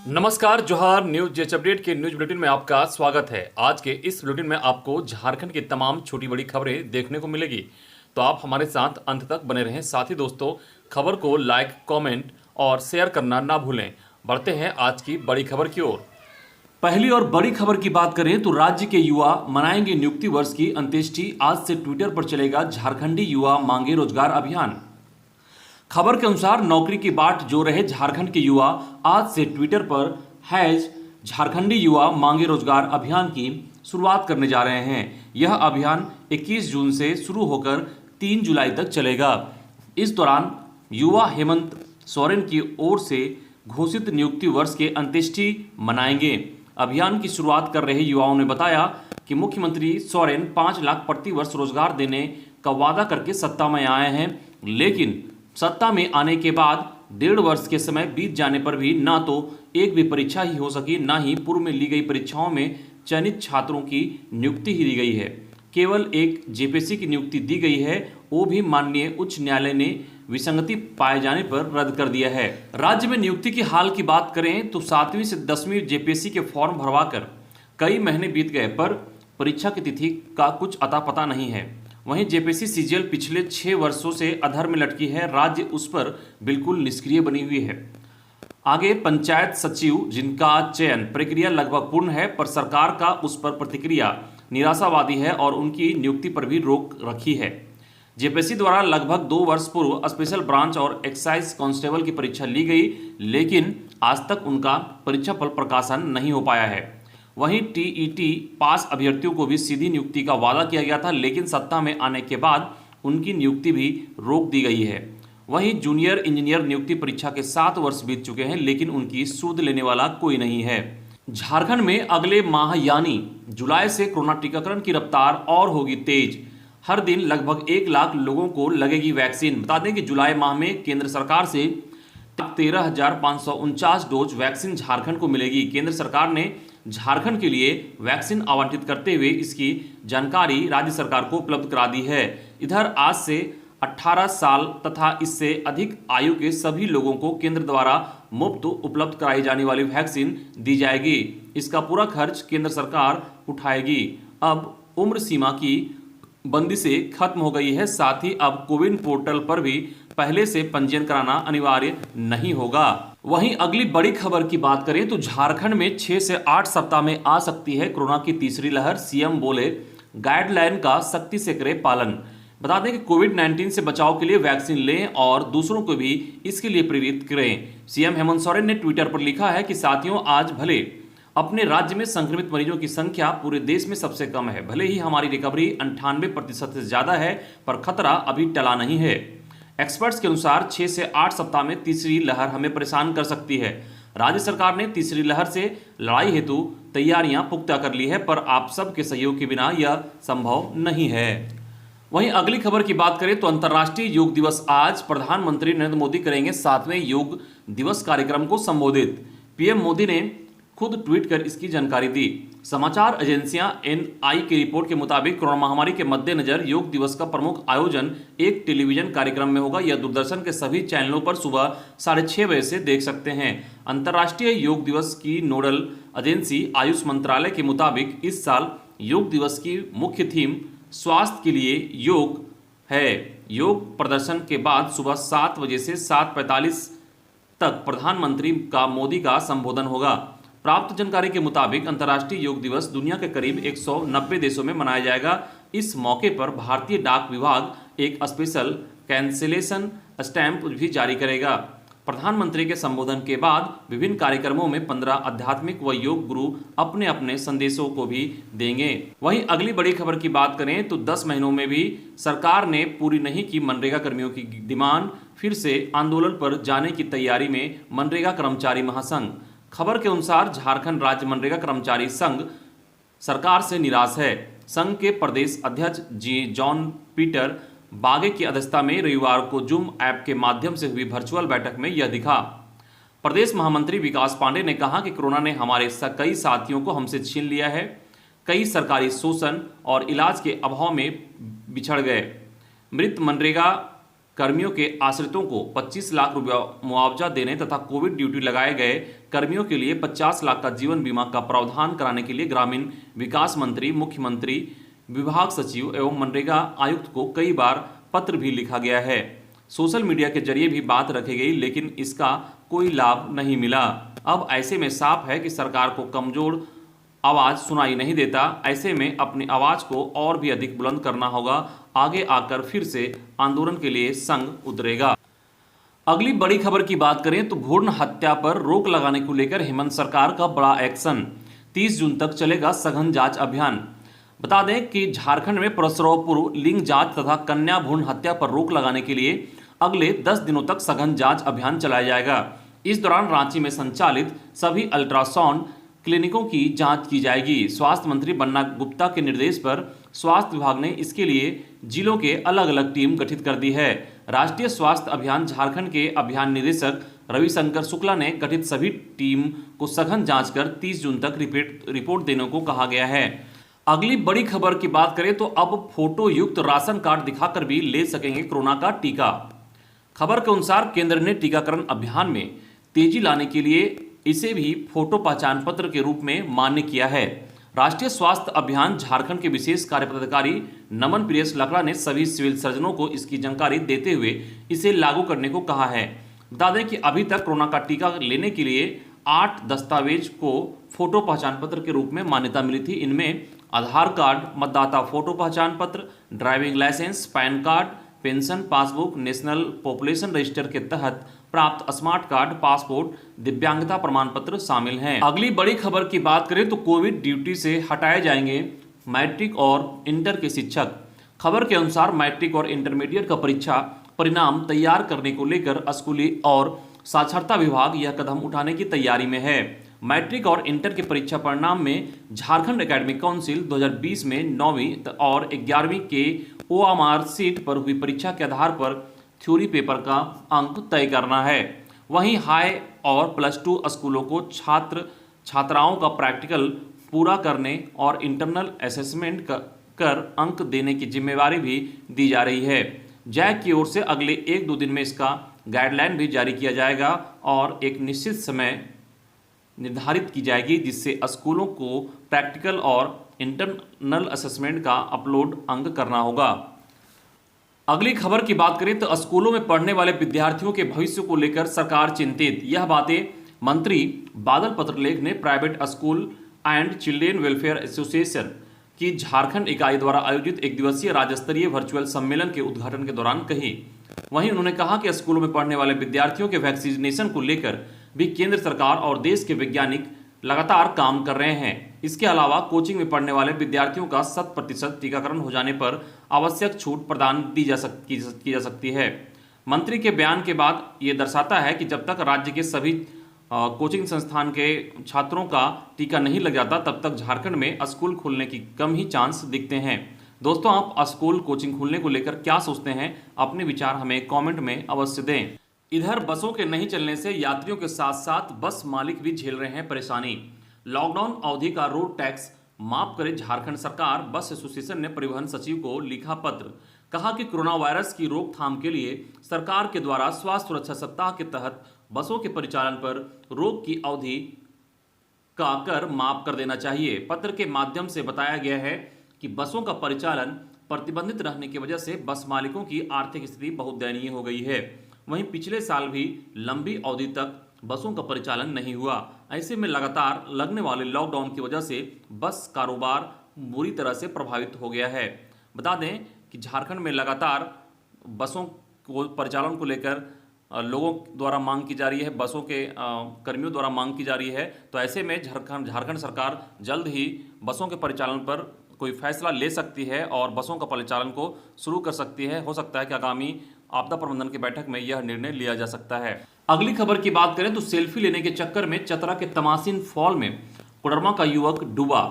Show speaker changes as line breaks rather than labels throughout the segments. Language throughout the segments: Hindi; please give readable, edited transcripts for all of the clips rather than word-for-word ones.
नमस्कार, जोहार। न्यूज जेच अपडेट के न्यूज बुलेटिन में आपका स्वागत है। आज के इस बुलेटिन में आपको झारखंड की तमाम छोटी बड़ी खबरें देखने को मिलेगी, तो आप हमारे साथ अंत तक बने रहें। साथ ही दोस्तों, खबर को लाइक, कमेंट और शेयर करना ना भूलें। बढ़ते हैं आज की बड़ी खबर की ओर। पहली और बड़ी खबर की बात करें तो राज्य के युवा मनाएंगे नियुक्ति वर्ष की अंत्येष्टि। आज से ट्विटर पर चलेगा झारखंडी युवा मांगे रोजगार अभियान। खबर के अनुसार नौकरी की बाट जो रहे झारखंड के युवा आज से ट्विटर पर हैज झारखंडी युवा मांगे रोजगार अभियान की शुरुआत करने जा रहे हैं। यह अभियान 21 जून से शुरू होकर 3 जुलाई तक चलेगा। इस दौरान युवा हेमंत सोरेन की ओर से घोषित नियुक्ति वर्ष के अंत्येष्टि मनाएंगे। अभियान की शुरुआत कर रहे युवाओं ने बताया कि मुख्यमंत्री सोरेन 5 लाख प्रति वर्ष रोजगार देने का वादा करके सत्ता में आए हैं, लेकिन सत्ता में आने के बाद 1.5 वर्ष के समय बीत जाने पर भी ना तो एक भी परीक्षा ही हो सकी, ना ही पूर्व में ली गई परीक्षाओं में चयनित छात्रों की नियुक्ति ही दी गई है। केवल एक जेपीएससी की नियुक्ति दी गई है, वो भी माननीय उच्च न्यायालय ने विसंगति पाए जाने पर रद्द कर दिया है। राज्य में नियुक्ति की हाल की बात करें तो 7वीं से 10वीं जेपीएससी के फॉर्म भरवाकर कई महीने बीत गए, पर परीक्षा की तिथि का कुछ अता पता नहीं है। वहीं जेपीएससी सीजीएल पिछले 6 वर्षों से अधर में लटकी है। राज्य उस पर बिल्कुल निष्क्रिय बनी हुई है। आगे पंचायत सचिव जिनका चयन प्रक्रिया लगभग पूर्ण है, पर सरकार का उस पर प्रतिक्रिया निराशावादी है और उनकी नियुक्ति पर भी रोक रखी है। जेपीएससी द्वारा लगभग 2 वर्ष पूर्व स्पेशल ब्रांच और एक्साइज कांस्टेबल की परीक्षा ली गई, लेकिन आज तक उनका परीक्षा फल प्रकाशन नहीं हो पाया है। वहीं टीईटी पास अभ्यर्थियों को भी सीधी नियुक्ति का वादा किया गया था, लेकिन सत्ता में आने के बाद उनकी नियुक्ति भी रोक दी गई है। वहीं जूनियर इंजीनियर नियुक्ति परीक्षा के 7 वर्ष बीत चुके हैं, लेकिन उनकी सूद लेने वाला कोई नहीं है। झारखंड में अगले माह यानी जुलाई से कोरोना टीकाकरण की रफ्तार और होगी तेज। हर दिन लगभग 1 लाख लोगों को लगेगी वैक्सीन। बता दें कि जुलाई माह में केंद्र सरकार से 13,549 डोज वैक्सीन झारखंड को मिलेगी। केंद्र सरकार ने झारखंड के लिए वैक्सीन आवंटित करते हुए इसकी जानकारी राज्य सरकार को उपलब्ध करा दी है। इधर आज से 18 साल तथा इससे अधिक आयु के सभी लोगों को केंद्र द्वारा मुफ्त उपलब्ध कराई जाने वाली वैक्सीन दी जाएगी। इसका पूरा खर्च केंद्र सरकार उठाएगी। अब उम्र सीमा की बंदिशें खत्म हो गई है। साथ ही अब कोविन पोर्टल पर भी पहले से पंजीयन कराना अनिवार्य नहीं होगा। वहीं अगली बड़ी खबर की बात करें तो झारखंड में 6 से 8 सप्ताह में आ सकती है कोरोना की तीसरी लहर। सीएम बोले गाइडलाइन का सख्ती से करें पालन। बता दें कि कोविड-19 से बचाव के लिए वैक्सीन लें और दूसरों को भी इसके लिए प्रेरित करें। सीएम हेमंत सोरेन ने ट्विटर पर लिखा है कि साथियों, आज भले अपने राज्य में संक्रमित मरीजों की संख्या पूरे देश में सबसे कम है, भले ही हमारी रिकवरी 98% से ज्यादा है, पर खतरा अभी टला नहीं है। एक्सपर्ट्स के अनुसार 6 से 8 सप्ताह में तीसरी लहर हमें परेशान कर सकती है। राज्य सरकार ने तीसरी लहर से लड़ाई हेतु तैयारियां पुख्ता कर ली है, पर आप सबके सहयोग के बिना यह संभव नहीं है। वहीं अगली खबर की बात करें तो अंतर्राष्ट्रीय योग दिवस आज प्रधानमंत्री नरेंद्र मोदी करेंगे 7वें योग दिवस कार्यक्रम को संबोधित। पीएम मोदी ने खुद ट्वीट कर इसकी जानकारी दी। समाचार एजेंसियां एनआई की रिपोर्ट के मुताबिक कोरोना महामारी के मद्देनजर योग दिवस का प्रमुख आयोजन एक टेलीविजन कार्यक्रम में होगा। यह दूरदर्शन के सभी चैनलों पर सुबह 6:30 बजे से देख सकते हैं। अंतर्राष्ट्रीय योग दिवस की नोडल एजेंसी आयुष मंत्रालय के मुताबिक इस साल योग दिवस की मुख्य थीम स्वास्थ्य के लिए योग है। योग प्रदर्शन के बाद सुबह 7 बजे से 7:45 तक प्रधानमंत्री का मोदी का संबोधन होगा। प्राप्त जानकारी के मुताबिक अंतर्राष्ट्रीय योग दिवस दुनिया के करीब 190 देशों में मनाया जाएगा। इस मौके पर भारतीय डाक विभाग एक स्पेशल कैंसिलेशन स्टैंप भी जारी करेगा। प्रधानमंत्री के संबोधन के बाद विभिन्न कार्यक्रमों में 15 आध्यात्मिक व योग गुरु अपने अपने संदेशों को भी देंगे। वहीं अगली बड़ी खबर की बात करें तो 10 महीनों में भी सरकार ने पूरी नहीं की मनरेगा कर्मियों की डिमांड। फिर से आंदोलन पर जाने की तैयारी में मनरेगा कर्मचारी महासंघ। खबर के अनुसार झारखंड राज्य मनरेगा कर्मचारी संघ सरकार से निराश है। संघ के प्रदेश अध्यक्ष जॉन पीटर बागे की अध्यक्षता में रविवार को जूम ऐप के माध्यम से हुई वर्चुअल बैठक में यह दिखा। प्रदेश महामंत्री विकास पांडे ने कहा कि कोरोना ने हमारे कई साथियों को हमसे छीन लिया है। कई सरकारी शोषण और इलाज के अभाव में बिछड़ गए। मृत मनरेगा कर्मियों के आश्रितों को 25 लाख रुपया मुआवजा देने तथा कोविड ड्यूटी लगाए गए कर्मियों के लिए 50 लाख का जीवन बीमा का प्रावधान कराने के लिए ग्रामीण विकास मंत्री, मुख्यमंत्री, विभाग सचिव एवं मनरेगा आयुक्त को कई बार पत्र भी लिखा गया है। सोशल मीडिया के जरिए भी बात रखी गई, लेकिन इसका कोई लाभ नहीं मिला। अब ऐसे में साफ है कि सरकार को कमजोर आवाज सुनाई नहीं देता। ऐसे में अपनी आवाज को और भी अधिक बुलंद करना होगा। आगे आकर फिर से आंदोलन के लिए संघ उतरेगा। अगली बड़ी खबर की बात करें तो भ्रूण हत्या पर रोक लगाने को लेकर हेमंत सरकार का बड़ा एक्शन। 30 जून तक चलेगा सघन जांच अभियान। बता दें कि झारखंड में प्रसव पूर्व लिंग जांच तथा कन्या भ्रूण हत्या पर रोक लगाने के लिए अगले 10 दिनों तक सघन जांच अभियान चलाया जाएगा। इस दौरान रांची में संचालित सभी अल्ट्रासाउंड क्लिनिकों की जांच की जाएगी। स्वास्थ्य मंत्री बन्ना गुप्ता के निर्देश पर स्वास्थ्य विभाग ने इसके लिए जिलों के अलग अलग टीम गठित कर दी है। राष्ट्रीय स्वास्थ्य अभियान झारखंड के अभियान निदेशक रविशंकर शुक्ला ने गठित सभी टीम को सघन जांच कर 30 जून तक रिपोर्ट देने को कहा गया है। अगली बड़ी खबर की बात करें तो अब फोटो युक्त राशन कार्ड दिखाकर भी ले सकेंगे कोरोना का टीका। खबर के अनुसार केंद्र ने टीकाकरण अभियान में तेजी लाने के लिए इसे भी फोटो पहचान पत्र के रूप में मान्य किया है। राष्ट्रीय स्वास्थ्य अभियान झारखंड के विशेष कार्य पदाधिकारी नमन प्रियस लकड़ा ने सभी सिविल सर्जनों को इसकी जानकारी देते हुए इसे लागू करने को कहा है। बता दें कि अभी तक कोरोना का टीका लेने के लिए 8 दस्तावेज को फोटो पहचान पत्र के रूप में मान्यता मिली थी। इनमें आधार कार्ड, मतदाता फोटो पहचान पत्र, driving licence, PAN card, pension passbook, national population register के तहत प्राप्त स्मार्ट कार्ड, पासपोर्ट, दिव्यांगता प्रमाण पत्र शामिल हैं। अगली बड़ी खबर की बात करें तो कोविड ड्यूटी से हटाए जाएंगे मैट्रिक और इंटर के शिक्षक। खबर के अनुसार मैट्रिक और इंटरमीडिएट का परीक्षा परिणाम तैयार करने को लेकर स्कूली और साक्षरता विभाग यह कदम उठाने की तैयारी में है। मैट्रिक और इंटर के परीक्षा परिणाम में झारखंड एकेडमिक काउंसिल 2020 में 9वीं और 11वीं के OMR सीट पर हुई परीक्षा के आधार पर थ्योरी पेपर का अंक तय करना है। वहीं हाई और +2 स्कूलों को छात्राओं का प्रैक्टिकल पूरा करने और इंटरनल असेसमेंट कर अंक देने की जिम्मेवारी भी दी जा रही है। जैक की ओर से अगले 1-2 दिन में इसका गाइडलाइन भी जारी किया जाएगा और एक निश्चित समय निर्धारित की जाएगी जिससे स्कूलों को प्रैक्टिकल और इंटरनल असेसमेंट का अपलोड अंक करना होगा। अगली खबर की बात करें तो स्कूलों में पढ़ने वाले विद्यार्थियों के भविष्य को लेकर सरकार चिंतित। यह बातें मंत्री बादल पत्रलेख ने private school and children welfare association की झारखंड इकाई द्वारा आयोजित एक दिवसीय राज्य स्तरीय वर्चुअल सम्मेलन के उद्घाटन के दौरान कही। वहीं उन्होंने कहा कि स्कूलों में पढ़ने वाले विद्यार्थियों के वैक्सीनेशन को लेकर भी केंद्र सरकार और देश के वैज्ञानिक लगातार काम कर रहे हैं। इसके अलावा कोचिंग में पढ़ने वाले विद्यार्थियों का 100% टीकाकरण हो जाने पर आवश्यक छूट प्रदान की जा सकती है। मंत्री के बयान के बाद ये दर्शाता है कि जब तक राज्य के सभी कोचिंग संस्थान के छात्रों का टीका नहीं लग जाता तब तक झारखंड में स्कूल खुलने की कम ही चांस दिखते हैं। दोस्तों, आप स्कूल कोचिंग खुलने को लेकर क्या सोचते हैं? अपने विचार हमें कमेंट में अवश्य दें। इधर बसों के नहीं चलने से यात्रियों के साथ साथ बस मालिक भी झेल रहे हैं परेशानी। लॉकडाउन अवधि का रोड टैक्स माफ करे झारखंड सरकार। बस एसोसिएशन ने परिवहन सचिव को लिखा पत्र। कहा कि कोरोना वायरस की रोकथाम के लिए सरकार के द्वारा स्वास्थ्य सुरक्षा सप्ताह के तहत बसों के परिचालन पर रोक की अवधि का कर माफ कर देना चाहिए। पत्र के माध्यम से बताया गया है कि बसों का परिचालन प्रतिबंधित रहने की वजह से बस मालिकों की आर्थिक स्थिति बहुत दयनीय हो गई है। वहीं पिछले साल भी लंबी अवधि तक बसों का परिचालन नहीं हुआ। ऐसे में लगातार लगने वाले लॉकडाउन की वजह से बस कारोबार बुरी तरह से प्रभावित हो गया है। बता दें कि झारखंड में लगातार बसों को परिचालन को लेकर लोगों द्वारा मांग की जा रही है, बसों के कर्मियों द्वारा मांग की जा रही है। तो ऐसे में झारखंड सरकार जल्द ही बसों के परिचालन पर कोई फैसला ले सकती है और बसों का परिचालन को शुरू कर सकती है। हो सकता है कि आगामी आपदा प्रबंधन की बैठक में यह निर्णय लिया जा सकता है। अगली खबर की बात करें तो सेल्फी लेने के चक्कर में चतरा के तमासिन फॉल में कोडरमा का युवक डूबा।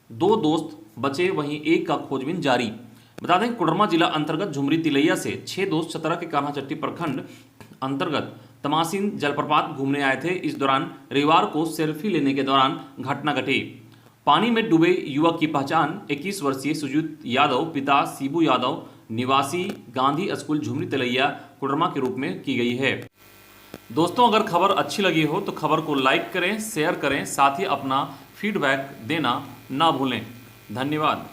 2 दोस्त बचे, वहीं एक का खोजबीन जारी। बता दें कोडरमा जिला अंतर्गत झुमरी तिलैया से 6 दोस्त चतरा के कान्हाचट्टी प्रखंड अंतर्गत तमासिन जलप्रपात घूमने आए थे। इस दौरान रविवार को सेल्फी लेने के दौरान घटना घटी। पानी में डूबे युवक की पहचान 21 वर्षीय सुजीत यादव पिता शिबू यादव निवासी गांधी स्कूल झुमरी तिलैया कोडरमा के रूप में की गई है। दोस्तों, अगर खबर अच्छी लगी हो तो खबर को लाइक करें, शेयर करें, साथ ही अपना फीडबैक देना ना भूलें। धन्यवाद।